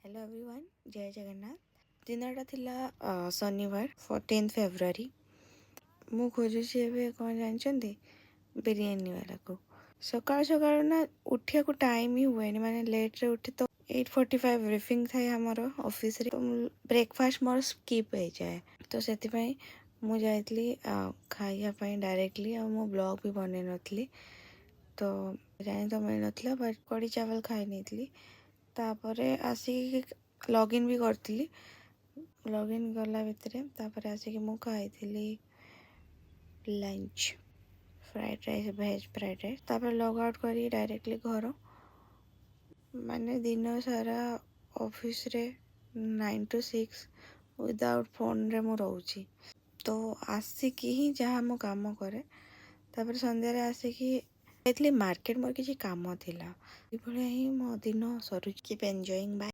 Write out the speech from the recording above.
Hello everyone, जय जगन्नाथ। दिनटा थिला शनिवार 14 फेब्रुआरी। मु खोजुछि एबे कौन जानछन्ती बिरयानी वाला को। सकाळ सकाळ ना उठिया को टाइम ही हुएनी, माने लेट रे उठी तो 8:45 ब्रीफिंग थाए हमर ऑफिस रे, तो ब्रेकफास्ट मोर स्किप हो जाए। तो सेति पई मु जाइतली खाइया पई डायरेक्टली, आ मु ब्लॉग भी बनै नथली, तो जानि तो मिल नथला, बट कड़ी चावल खाइ नेतली। तापरे आसिक लॉगिन भी करती। लॉगिन गला भितर तापरे आसिक मु खाइली लंच फ्राइड राइस, भेज फ्राइड राइस। तापर लॉग आउट करी डायरेक्टली घर, माने दिन सारा ऑफिस रे 9 to 6 विदाउट फोन रे मु रहूची। तो आसिक ही जहाँ मु काम करे, तापर संध्या रे आसिक मार्केट मोर किसी काम थिला। ही मो दिन सरुच। Keep enjoying. बाय।